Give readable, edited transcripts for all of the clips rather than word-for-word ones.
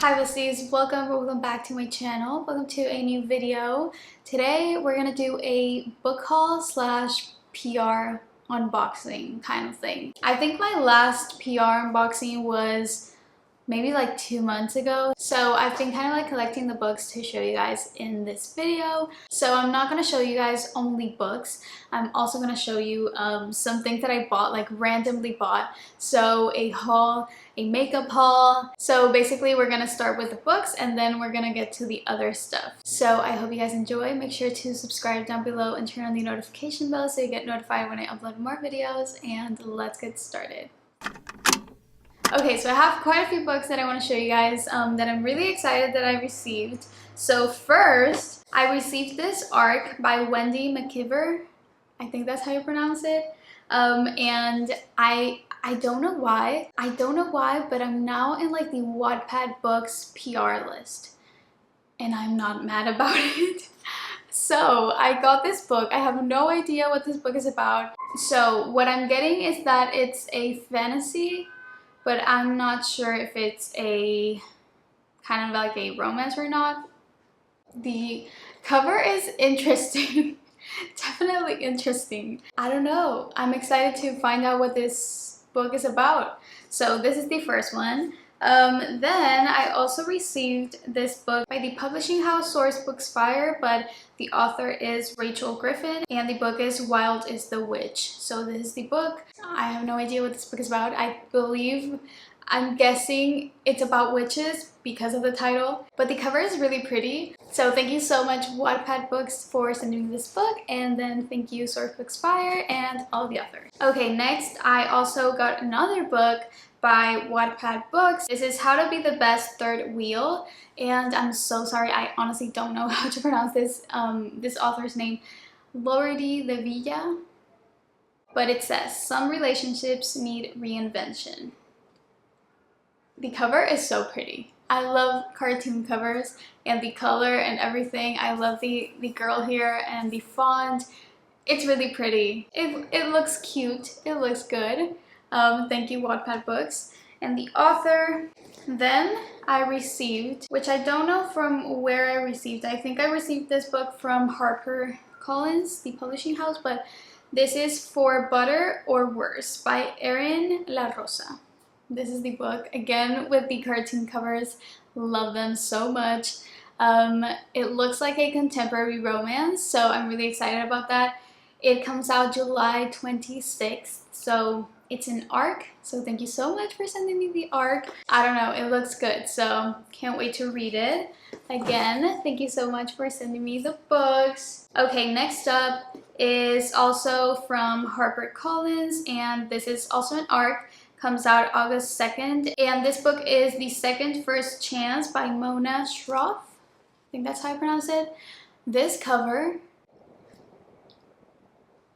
Hi besties, welcome back to my channel. Welcome to a new video. Today we're gonna do a book haul slash PR unboxing kind of thing. I think my last PR unboxing was maybe like 2 months ago. So I've been kind of like collecting the books to show you guys in this video. So I'm not going to show you guys only books. I'm also going to show you some things that I bought, like randomly bought. So a haul, a makeup haul. So basically we're going to start with the books and then we're going to get to the other stuff. So I hope you guys enjoy. Make sure to subscribe down below and turn on the notification bell so you get notified when I upload more videos, and let's get started. Okay, so I have quite a few books that I want to show you guys that I'm really excited that I received. So first, I received this ARC by Wendy McKeever. I think that's how you pronounce it. And I don't know why. But I'm now in like the Wattpad books PR list. And I'm not mad about it. So I got this book. I have no idea what this book is about. So what I'm getting is that it's a fantasy, but I'm not sure if it's a kind of like a romance or not. The cover is interesting. Definitely interesting. I don't know. I'm excited to find out what this book is about. So this is the first one. Then I also received this book by the publishing house Source Books Fire, but the author is Rachel Griffin, and the book is Wild is the Witch. So this is the book. I have no idea what this book is about. I'm guessing it's about witches because of the title, but the cover is really pretty. So thank you so much Wattpad Books for sending me this book, and then thank you Source Books Fire and all the others. Okay, next I also got another book by Wattpad Books. This is How to Be the Best Third Wheel, and I'm so sorry, I honestly don't know how to pronounce this this author's name, Lordy Levilla, but it says some relationships need reinvention. The cover is so pretty. I love cartoon covers and the color and everything. I love the girl here and the font. It's really pretty. It looks cute. It looks good. Thank you Wattpad Books. And the author. Then I received, which I don't know from where I received. I think I received this book from HarperCollins, the publishing house, but this is For Butter or Worse by Erin La Rosa. This is the book, again with the cartoon covers. Love them so much. It looks like a contemporary romance, so I'm really excited about that. It comes out July 26th, so it's an ARC. So thank you so much for sending me the ARC. I don't know, it looks good, so can't wait to read it. Again, thank you so much for sending me the books. Okay, next up is also from HarperCollins, and this is also an ARC. Comes out August 2nd, and this book is The Second First Chance by Mona Shroff. I think that's how I pronounce it. This cover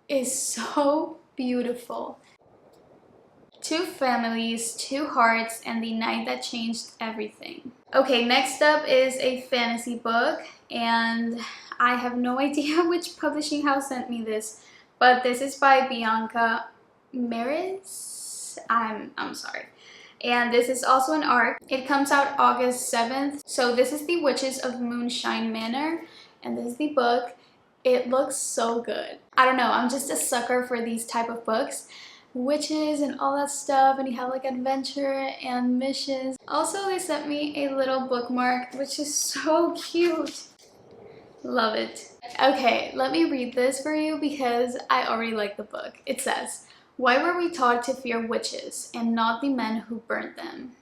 is so beautiful. Two families, two hearts, and the night that changed everything. Okay, next up is a fantasy book, and I have no idea which publishing house sent me this, but this is by Bianca Maris. I'm sorry. And this is also an ARC. It comes out August 7th. So this is The Witches of Moonshine Manor, and this is the book. It looks so good. I don't know, I'm just a sucker for these type of books. Witches and all that stuff, and you have like adventure and missions. Also, they sent me a little bookmark, which is so cute. Love it. Okay, let me read this for you because I already like the book. It says, "Why were we taught to fear witches and not the men who burnt them?"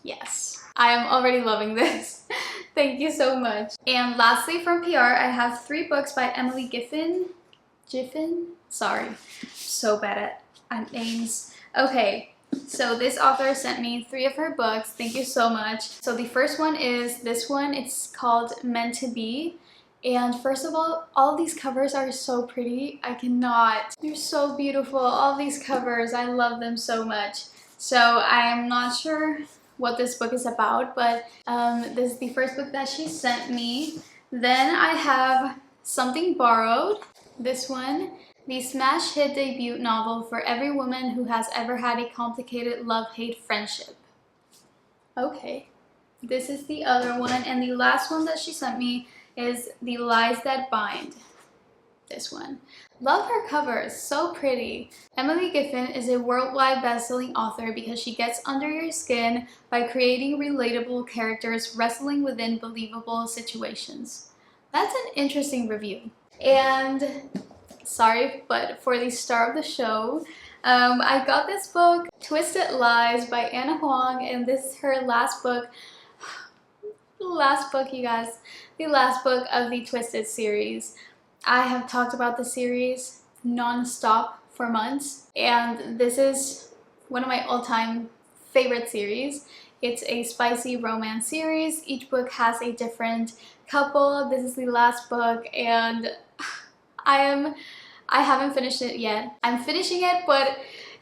Yes, I am already loving this. Thank you so much. And lastly from PR, I have 3 books by Emily Giffin. Sorry, so bad at names. Okay, so this author sent me 3 of her books. Thank you so much. So the first one is this one. It's called Meant to Be. And first of all these covers are so pretty. I cannot. They're so beautiful. All these covers, I love them so much. So I am not sure what this book is about, but this is the first book that she sent me. Then I have Something Borrowed. This one. The smash hit debut novel for every woman who has ever had a complicated love-hate friendship. Okay. this is the other one, and the last one that she sent me is The Lies That Bind. This one. Love her cover, so pretty. Emily Giffin is a worldwide best-selling author because she gets under your skin by creating relatable characters wrestling within believable situations. That's an interesting review. And sorry, but for the star of the show, I got this book, Twisted Lies by Anna Huang, and this is her last book. The last book, you guys. The last book of the Twisted series. I have talked about the series non-stop for months, and this is one of my all-time favorite series. It's a spicy romance series. Each book has a different couple. This is the last book, and I haven't finished it yet. I'm finishing it, but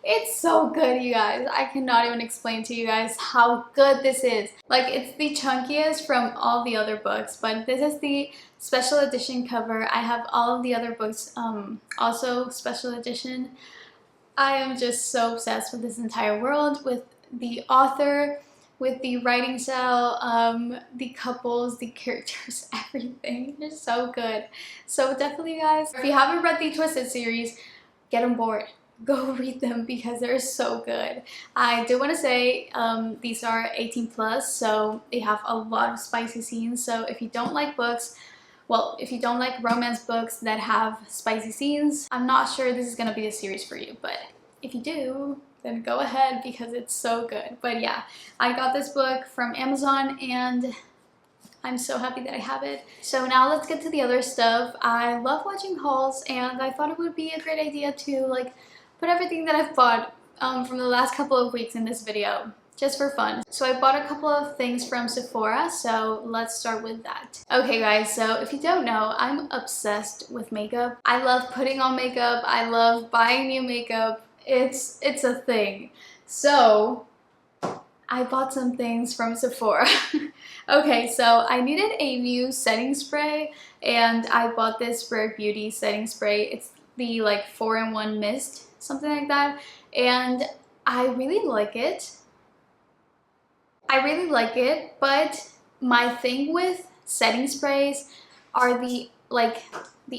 it's so good, you guys. I cannot even explain to you guys how good this is. Like, it's the chunkiest from all the other books, but this is the special edition cover. I have all of the other books also special edition. I am just so obsessed with this entire world, with the author, with the writing style, the couples, the characters, everything. It's so good. So definitely, guys, if you haven't read the Twisted series, get on board. Go read them because they're so good. I do want to say these are 18 plus, so they have a lot of spicy scenes. So if you don't like books, well, if you don't like romance books that have spicy scenes, I'm not sure this is going to be a series for you. But if you do, then go ahead because it's so good. But yeah, I got this book from Amazon and I'm so happy that I have it. So now let's get to the other stuff. I love watching hauls, and I thought it would be a great idea to like put everything that I've bought from the last couple of weeks in this video, just for fun. So I bought a couple of things from Sephora, so let's start with that. Okay guys, so if you don't know, I'm obsessed with makeup. I love putting on makeup. I love buying new makeup. It's a thing. So I bought some things from Sephora. Okay, so I needed a new setting spray, and I bought this Rare Beauty setting spray. It's the like 4-in-1 mist, something like that, and I really like it. But my thing with setting sprays are the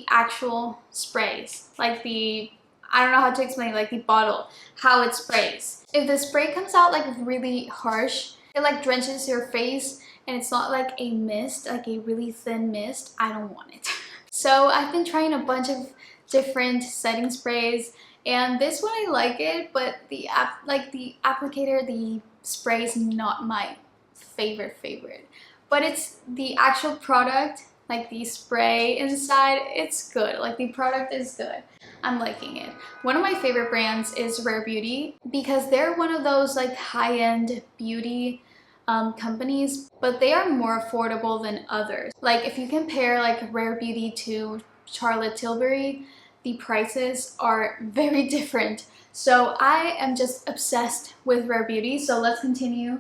actual sprays, like the, I don't know how to explain, like the bottle, how it sprays. If the spray comes out like really harsh, it like drenches your face, and it's not like a mist, like a really thin mist, I don't want it. So I've been trying a bunch of different setting sprays, and this one I like it, but the applicator, the spray is not my favorite. But it's the actual product, like the spray inside, it's good. Like the product is good. I'm liking it. One of my favorite brands is Rare Beauty because they're one of those like high-end beauty companies, but they are more affordable than others. Like if you compare like Rare Beauty to Charlotte Tilbury, the prices are very different. So I am just obsessed with Rare Beauty. So let's continue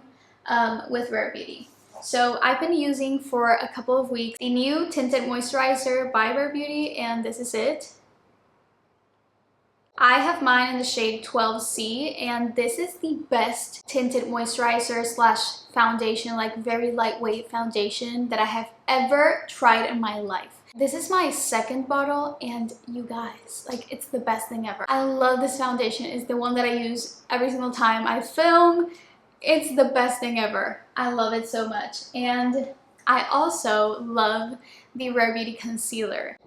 with Rare Beauty. So I've been using for a couple of weeks the new tinted moisturizer by Rare Beauty, and this is it. I have mine in the shade 12C, and this is the best tinted moisturizer slash foundation, like very lightweight foundation that I have ever tried in my life. This is my second bottle, and you guys, like, it's the best thing ever. I love this foundation. It's the one that I use every single time I film. It's the best thing ever. I love it so much. And I also love the Rare Beauty concealer.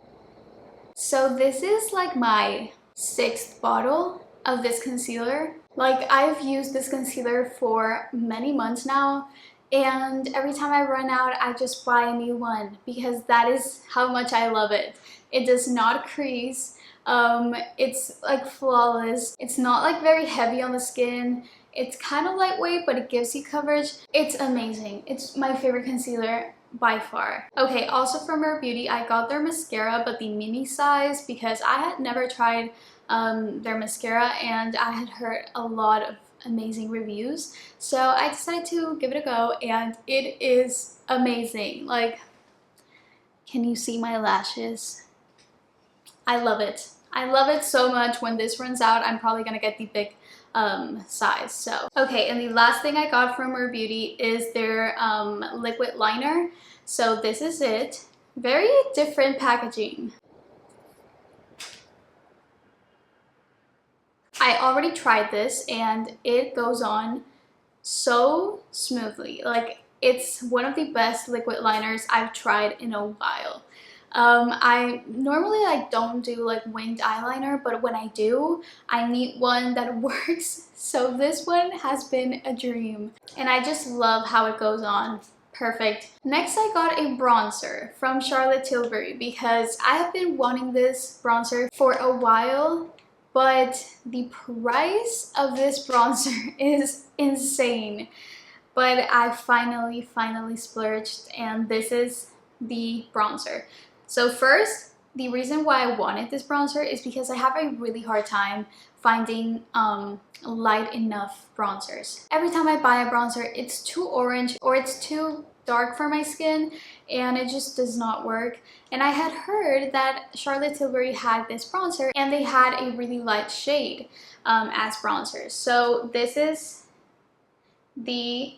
So this is like my 6th bottle of this concealer. Like, I've used this concealer for many months now, and every time I run out, I just buy a new one because that is how much I love it. It does not crease. It's like flawless. It's not like very heavy on the skin. It's kind of lightweight, but it gives you coverage. It's amazing. It's my favorite concealer by far. Okay, also from Rare Beauty, I got their mascara, but the mini size, because I had never tried their mascara, and I had heard a lot of amazing reviews. So I decided to give it a go, and it is amazing. Like, can you see my lashes? I love it. I love it so much. When this runs out, I'm probably gonna get the big size. So okay, and the last thing I got from Rare Beauty is their liquid liner. So this is it. Very different packaging. I already tried this and it goes on so smoothly. Like, it's one of the best liquid liners I've tried in a while. I normally don't do like winged eyeliner, but when I do, I need one that works. So this one has been a dream and I just love how it goes on. Perfect. Next, I got a bronzer from Charlotte Tilbury because I have been wanting this bronzer for a while, but the price of this bronzer is insane. But I finally splurged, and this is the bronzer. So first, the reason why I wanted this bronzer is because I have a really hard time finding light enough bronzers. Every time I buy a bronzer, it's too orange or it's too dark for my skin and it just does not work. And I had heard that Charlotte Tilbury had this bronzer and they had a really light shade as bronzers. So this is the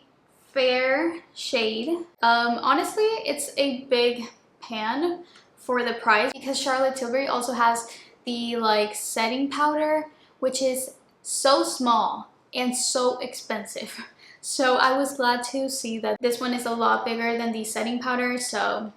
fair shade. Honestly, it's a big pan for the price because Charlotte Tilbury also has the like setting powder, which is so small and so expensive. So I was glad to see that this one is a lot bigger than the setting powder, so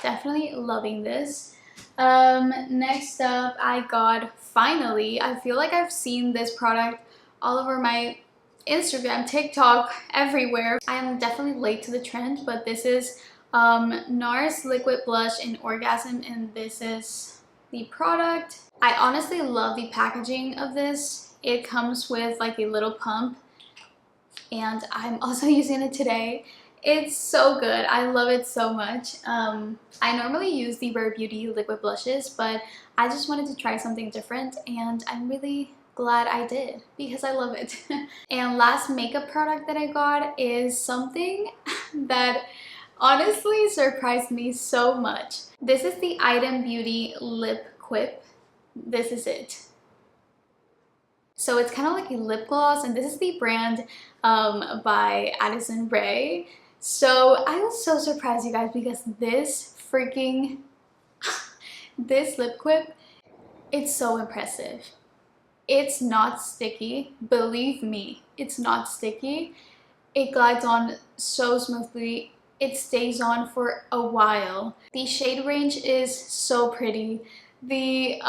definitely loving this. Next up, I got, finally, I feel like I've seen this product all over my Instagram, TikTok, everywhere. I am definitely late to the trend, but this is NARS Liquid Blush in Orgasm, and this is the product. I honestly love the packaging of this. It comes with like a little pump, and I'm also using it today. It's so good. I love it so much. I normally use the Rare Beauty liquid blushes, but I just wanted to try something different, and I'm really glad I did because I love it. And last makeup product that I got is something that honestly surprised me so much. This is the Item Beauty Lip Quip. This is it. So it's kind of like a lip gloss, and this is the brand by Addison Rae. So I was so surprised, you guys, because this freaking this lip quip, it's so impressive. It's not sticky. Believe me, it's not sticky. It glides on so smoothly. It stays on for a while. The shade range is so pretty. The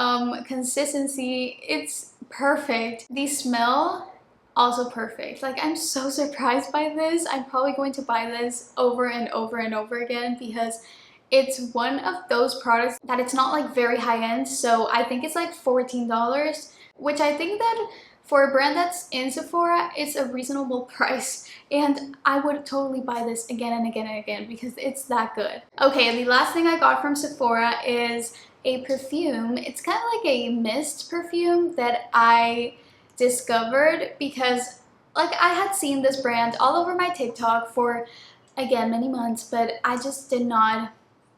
consistency, it's perfect. The smell, also perfect. Like, I'm so surprised by this. I'm probably going to buy this over and over and over again because it's one of those products that it's not like very high end. So I think it's like $14, which I think that for a brand that's in Sephora, it's a reasonable price, and I would totally buy this again and again and again because it's that good. Okay, and the last thing I got from Sephora is a perfume. It's kind of like a mist perfume that I discovered because like I had seen this brand all over my TikTok for, again, many months, but I just did not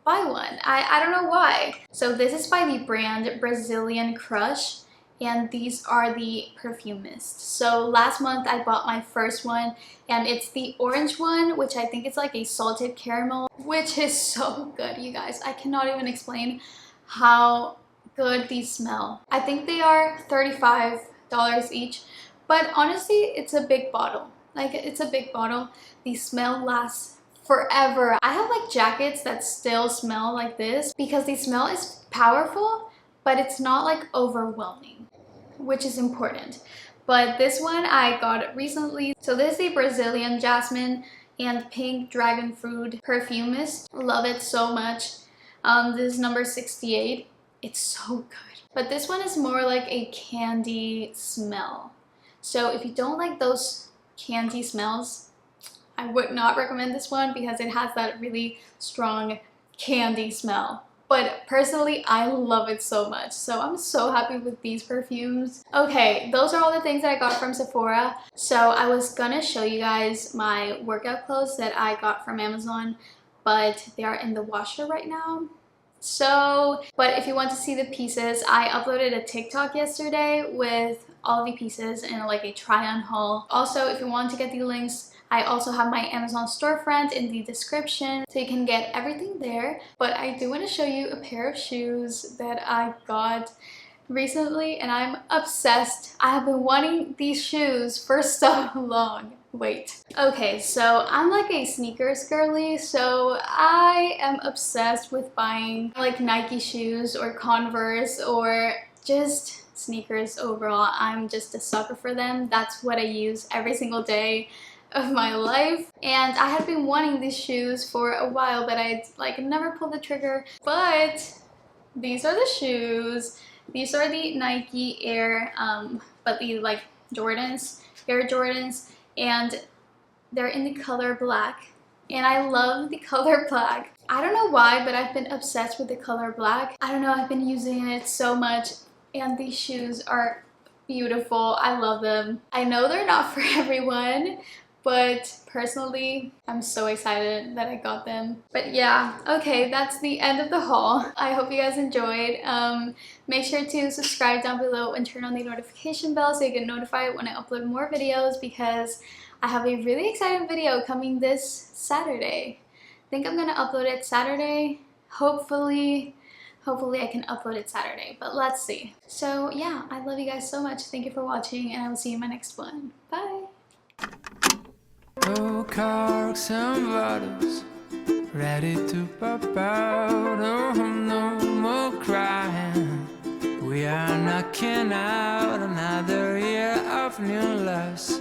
buy one. I don't know why. So this is by the brand Brazilian Crush, and these are the perfume mists. So last month I bought my first one, and it's the orange one, which I think it's like a salted caramel, which is so good, you guys. I cannot even explain how good these smell. I think they are $35 each, but honestly, it's a big bottle. Like, it's a big bottle. The smell lasts forever. I have like jackets that still smell like this because the smell is powerful, but it's not like overwhelming, which is important. But this one I got recently. So this is the Brazilian Jasmine and Pink Dragon Fruit Perfume Mist. Love it so much. This is number 68. It's so good. But this one is more like a candy smell. So if you don't like those candy smells, I would not recommend this one because it has that really strong candy smell. But personally, I love it so much. So I'm so happy with these perfumes. Okay, those are all the things that I got from Sephora. So I was gonna show you guys my workout clothes that I got from Amazon, but they are in the washer right now. So, but if you want to see the pieces, I uploaded a TikTok yesterday with all the pieces in like a try-on haul. Also, if you want to get the links, I also have my Amazon storefront in the description, so you can get everything there. But I do want to show you a pair of shoes that I got recently and I'm obsessed. I have been wanting these shoes for so long. Wait. Okay, so I'm like a sneakers girly, so I am obsessed with buying like Nike shoes or Converse or just sneakers overall. I'm just a sucker for them. That's what I use every single day of my life, and I had been wanting these shoes for a while, but I like never pulled the trigger. But these are the shoes. These are the Nike Air, but the like Jordans, Air Jordans, and they're in the color black. And I love the color black. I don't know why, but I've been obsessed with the color black. I don't know, I've been using it so much, and these shoes are beautiful. I love them. I know they're not for everyone, but personally, I'm so excited that I got them. But yeah, okay, that's the end of the haul. I hope you guys enjoyed. Make sure to subscribe down below and turn on the notification bell so you get notified when I upload more videos, because I have a really exciting video coming this Saturday. I think I'm gonna upload it Saturday. Hopefully I can upload it Saturday, but let's see. So yeah, I love you guys so much. Thank you for watching, and I will see you in my next one. Bye! Oh, corks and bottles, ready to pop out. Oh, no more crying. We are knocking out another year of new loves.